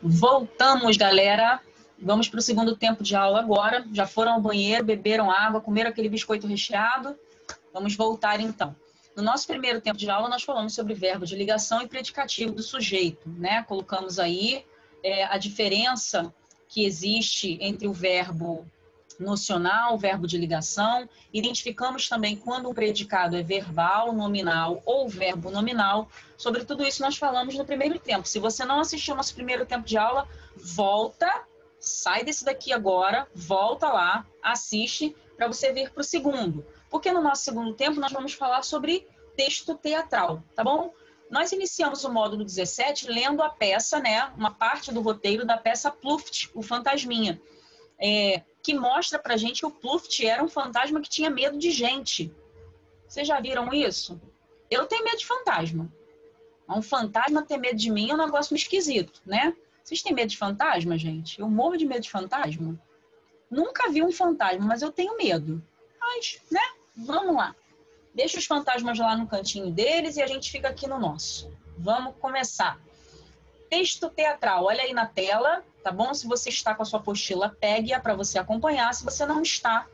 Voltamos, galera. Vamos para o segundo tempo de aula agora. Já foram ao banheiro, beberam água, comeram aquele biscoito recheado. Vamos voltar, então. No nosso primeiro tempo de aula, nós falamos sobre verbo de ligação e predicativo do sujeito, né? Colocamos aí a diferença que existe entre o verbo nocional, o verbo de ligação. Identificamos também quando um predicado é verbal, nominal ou verbo nominal. Sobre tudo isso nós falamos no primeiro tempo. Se você não assistiu ao nosso primeiro tempo de aula, volta, sai desse daqui agora, volta lá, assiste para você vir para o segundo. Porque no nosso segundo tempo nós vamos falar sobre texto teatral, tá bom? Nós iniciamos o módulo 17 lendo a peça, né, uma parte do roteiro da peça Pluft, o Fantasminha, que mostra pra gente que o Pluft era um fantasma que tinha medo de gente. Vocês já viram isso? Eu tenho medo de fantasma. Um fantasma ter medo de mim é um negócio esquisito, né? Vocês têm medo de fantasma, gente? Eu morro de medo de fantasma. Nunca vi um fantasma, mas eu tenho medo. Mas, né? Vamos lá. Deixa os fantasmas lá no cantinho deles e a gente fica aqui no nosso. Vamos começar. Texto teatral, olha aí na tela, tá bom? Se você está com a sua apostila, pegue-a para você acompanhar. Se você não está,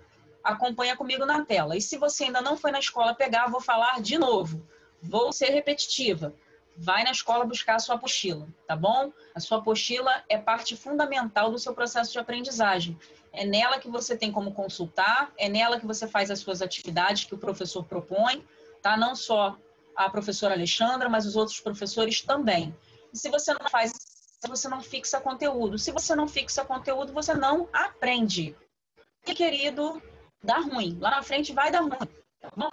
acompanha comigo na tela. E se você ainda não foi na escola pegar, vou falar de novo. Vou ser repetitiva. Vai na escola buscar a sua apostila, tá bom? A sua apostila é parte fundamental do seu processo de aprendizagem. É nela que você tem como consultar, é nela que você faz as suas atividades que o professor propõe, tá? Não só a professora Alexandra, mas os outros professores também. E se você não faz, você não fixa conteúdo. Se você não fixa conteúdo, você não aprende. E, querido, dá ruim. Lá na frente vai dar ruim, tá bom?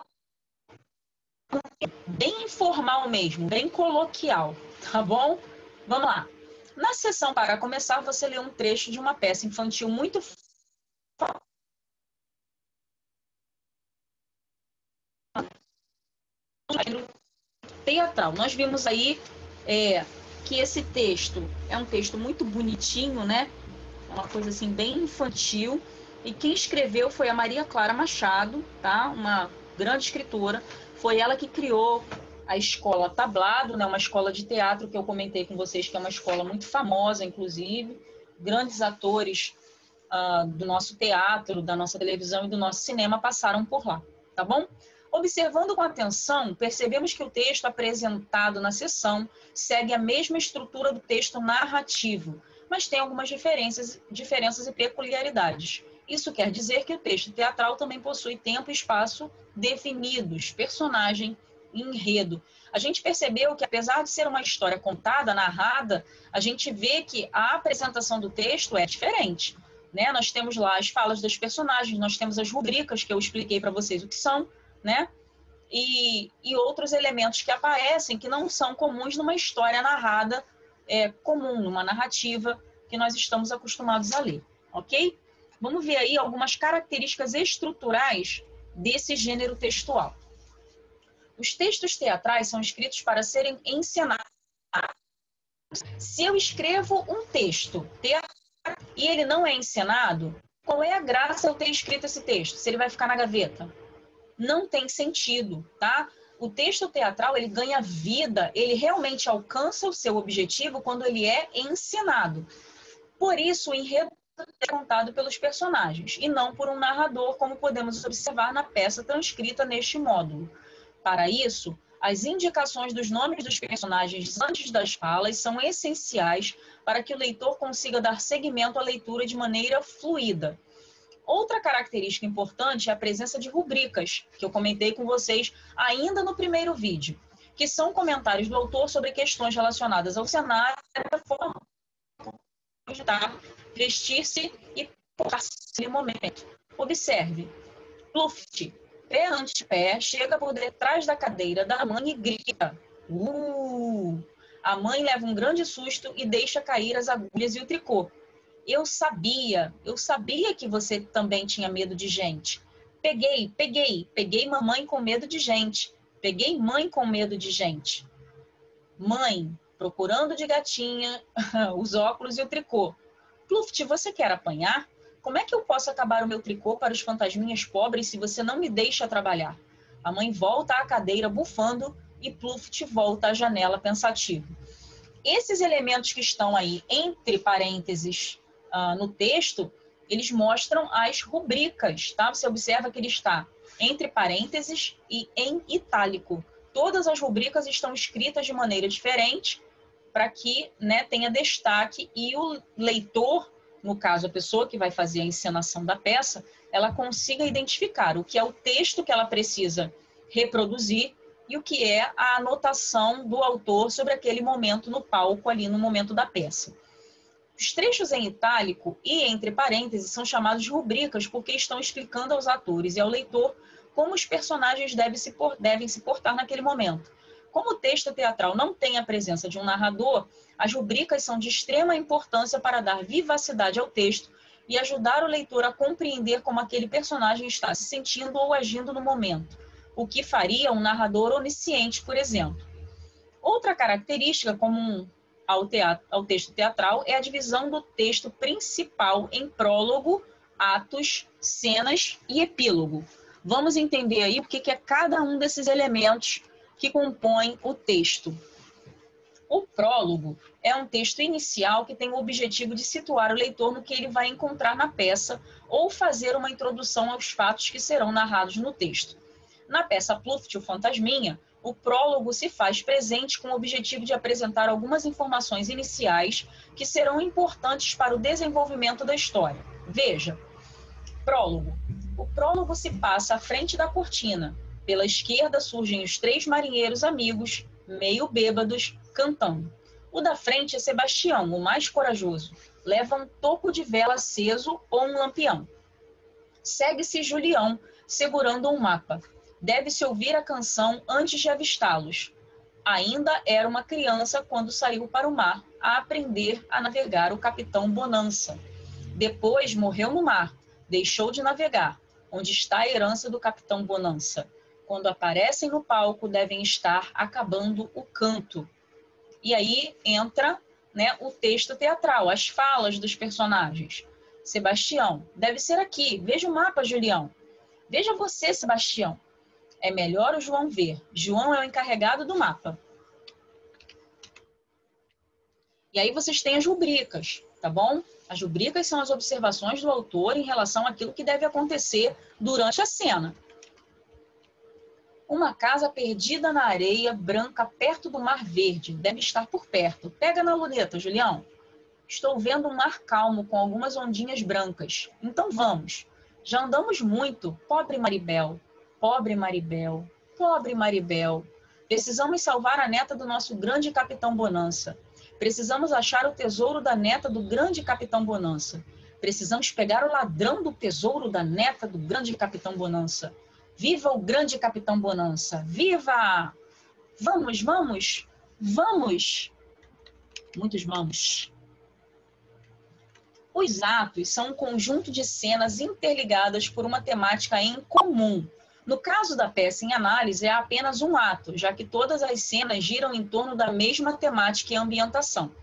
Bem informal mesmo, bem coloquial, tá bom? Vamos lá. Na sessão para começar, você lê um trecho de uma peça infantil muito teatral. Nós vimos aí que esse texto é um texto muito bonitinho, né? É uma coisa assim bem infantil. E quem escreveu foi a Maria Clara Machado, tá? Uma grande escritora. Foi ela que criou a escola Tablado, né? Uma escola de teatro que eu comentei com vocês, que é uma escola muito famosa, inclusive. Grandes atores do nosso teatro, da nossa televisão e do nosso cinema passaram por lá, tá bom? Observando com atenção, percebemos que o texto apresentado na sessão segue a mesma estrutura do texto narrativo, mas tem algumas diferenças e peculiaridades. Isso quer dizer que o texto teatral também possui tempo e espaço definidos, personagem e enredo. A gente percebeu que, apesar de ser uma história contada, narrada, a gente vê que a apresentação do texto é diferente, né? Nós temos lá as falas dos personagens, nós temos as rubricas que eu expliquei para vocês o que são, né? E outros elementos que aparecem que não são comuns numa história narrada comum, numa narrativa que nós estamos acostumados a ler, ok? Vamos ver aí algumas características estruturais desse gênero textual. Os textos teatrais são escritos para serem encenados. Se eu escrevo um texto teatral e ele não é encenado, qual é a graça eu ter escrito esse texto? Se ele vai ficar na gaveta? Não tem sentido, tá? O texto teatral, ele ganha vida, ele realmente alcança o seu objetivo quando ele é encenado. Por isso, o enredo é contado pelos personagens e não por um narrador, como podemos observar na peça transcrita neste módulo. Para isso, as indicações dos nomes dos personagens antes das falas são essenciais para que o leitor consiga dar seguimento à leitura de maneira fluida. Outra característica importante é a presença de rubricas, que eu comentei com vocês ainda no primeiro vídeo, que são comentários do autor sobre questões relacionadas ao cenário, da forma de vestir-se e portar-se no momento. Observe, Pluft, pé ante pé, chega por detrás da cadeira da mãe e grita. A mãe leva um grande susto e deixa cair as agulhas e o tricô. Eu sabia que você também tinha medo de gente. Peguei mamãe com medo de gente. Peguei mãe com medo de gente. Mãe, procurando de gatinha, os óculos e o tricô. Pluft, você quer apanhar? Como é que eu posso acabar o meu tricô para os fantasminhas pobres se você não me deixa trabalhar? A mãe volta à cadeira bufando e Pluft volta à janela pensativo. esses elementos que estão aí entre parênteses no texto, eles mostram as rubricas, tá? Você observa que ele está entre parênteses e em itálico. Todas as rubricas estão escritas de maneira diferente para que, né, tenha destaque e o leitor, no caso a pessoa que vai fazer a encenação da peça, ela consiga identificar o que é o texto que ela precisa reproduzir e o que é a anotação do autor sobre aquele momento no palco, ali no momento da peça. Os trechos em itálico e entre parênteses são chamados de rubricas porque estão explicando aos atores e ao leitor como os personagens devem se portar naquele momento. Como o texto teatral não tem a presença de um narrador, as rubricas são de extrema importância para dar vivacidade ao texto e ajudar o leitor a compreender como aquele personagem está se sentindo ou agindo no momento, o que faria um narrador onisciente, por exemplo. Outra característica comum ao texto teatral é a divisão do texto principal em prólogo, atos, cenas e epílogo. Vamos entender aí o que é cada um desses elementos que compõem o texto. O prólogo é um texto inicial que tem o objetivo de situar o leitor no que ele vai encontrar na peça ou fazer uma introdução aos fatos que serão narrados no texto. Na peça Pluft, o Fantasminha, o prólogo se faz presente com o objetivo de apresentar algumas informações iniciais que serão importantes para o desenvolvimento da história. Veja, prólogo. O prólogo se passa à frente da cortina. Pela esquerda surgem os 3 marinheiros amigos, meio bêbados, cantando. O da frente é Sebastião, o mais corajoso. Leva um toco de vela aceso ou um lampião. Segue-se Julião, segurando um mapa. Deve-se ouvir a canção antes de avistá-los. Ainda era uma criança quando saiu para o mar a aprender a navegar o capitão Bonança. Depois morreu no mar, deixou de navegar. Onde está a herança do capitão Bonança? Quando aparecem no palco, devem estar acabando o canto. E aí entra, né, o texto teatral, as falas dos personagens. Sebastião, deve ser aqui. Veja o mapa, Julião. Veja você, Sebastião. É melhor o João ver. João é o encarregado do mapa. E aí vocês têm as rubricas, tá bom? As rubricas são as observações do autor em relação àquilo que deve acontecer durante a cena. Uma casa perdida na areia branca perto do mar verde. Deve estar por perto. Pega na luneta, Julião. Estou vendo um mar calmo com algumas ondinhas brancas. Então vamos. Já andamos muito. Pobre Maribel. Pobre Maribel. Pobre Maribel. Precisamos salvar a neta do nosso grande capitão Bonança. Precisamos achar o tesouro da neta do grande capitão Bonança. Precisamos pegar o ladrão do tesouro da neta do grande capitão Bonança. Viva o grande capitão Bonança! Viva! Vamos, vamos, vamos! Muitos vamos. Os atos são um conjunto de cenas interligadas por uma temática em comum. No caso da peça em análise, é apenas um ato, já que todas as cenas giram em torno da mesma temática e ambientação.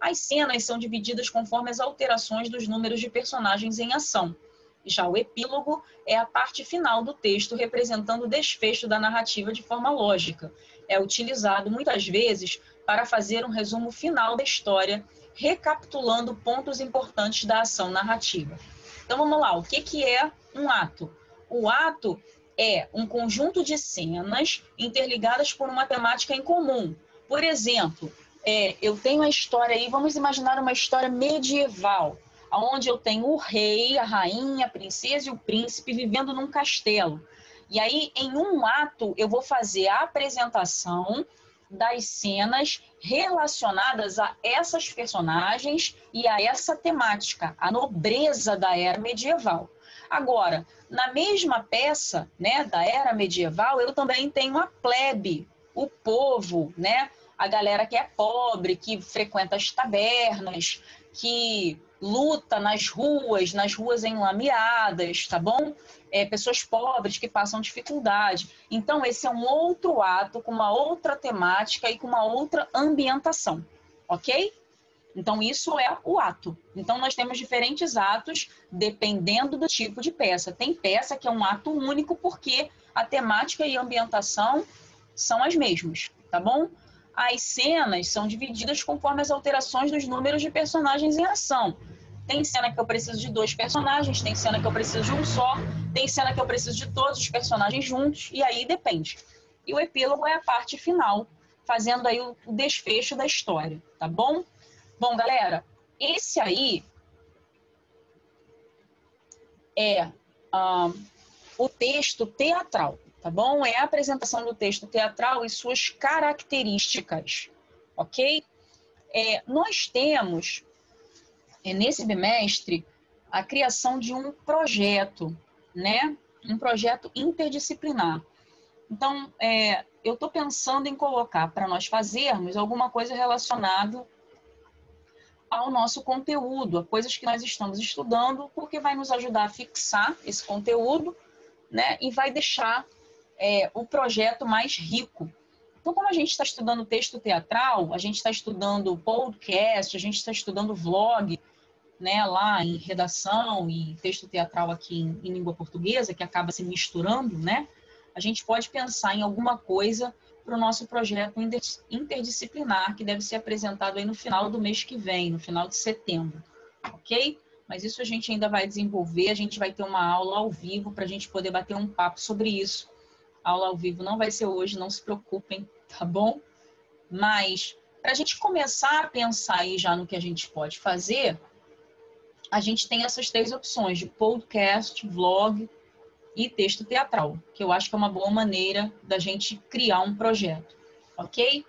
As cenas são divididas conforme as alterações dos números de personagens em ação. Já o epílogo é a parte final do texto, representando o desfecho da narrativa de forma lógica. É utilizado muitas vezes para fazer um resumo final da história, recapitulando pontos importantes da ação narrativa. Então vamos lá, o que é um ato? O ato é um conjunto de cenas interligadas por uma temática em comum. Por exemplo, eu tenho a história aí, vamos imaginar uma história medieval, onde eu tenho o rei, a rainha, a princesa e o príncipe vivendo num castelo. E aí, em um ato, eu vou fazer a apresentação das cenas relacionadas a essas personagens e a essa temática, a nobreza da era medieval. Agora, na mesma peça, né, da era medieval, eu também tenho a plebe, o povo, né, a galera que é pobre, que frequenta as tabernas, que luta nas ruas enlameadas, tá bom? Pessoas pobres que passam dificuldade. Então, esse é um outro ato com uma outra temática e com uma outra ambientação, ok? Então, isso é o ato. Então, nós temos diferentes atos dependendo do tipo de peça. Tem peça que é um ato único porque a temática e a ambientação são as mesmas, tá bom? As cenas são divididas conforme as alterações dos números de personagens em ação. Tem cena que eu preciso de 2 personagens, tem cena que eu preciso de um só, tem cena que eu preciso de todos os personagens juntos, e aí depende. E o epílogo é a parte final, fazendo aí o desfecho da história, tá bom? Bom, galera, esse aí é o texto teatral, tá bom? É a apresentação do texto teatral e suas características, ok? Nós temos, nesse bimestre, a criação de um projeto, né? Um projeto interdisciplinar. Então, eu estou pensando em colocar para nós fazermos alguma coisa relacionada ao nosso conteúdo, a coisas que nós estamos estudando, porque vai nos ajudar a fixar esse conteúdo, né? E vai deixar o projeto mais rico. Então, como a gente está estudando texto teatral, a gente está estudando podcast, a gente está estudando vlog, né, lá em redação e texto teatral aqui em língua portuguesa, que acaba se misturando, né? A gente pode pensar em alguma coisa para o nosso projeto interdisciplinar, que deve ser apresentado aí no final do mês que vem, no final de setembro, ok? Mas isso a gente ainda vai desenvolver, a gente vai ter uma aula ao vivo para a gente poder bater um papo sobre isso. A aula ao vivo não vai ser hoje, não se preocupem, tá bom? Mas, para a gente começar a pensar aí já no que a gente pode fazer, a gente tem essas 3 opções de podcast, vlog e texto teatral, que eu acho que é uma boa maneira da gente criar um projeto, ok?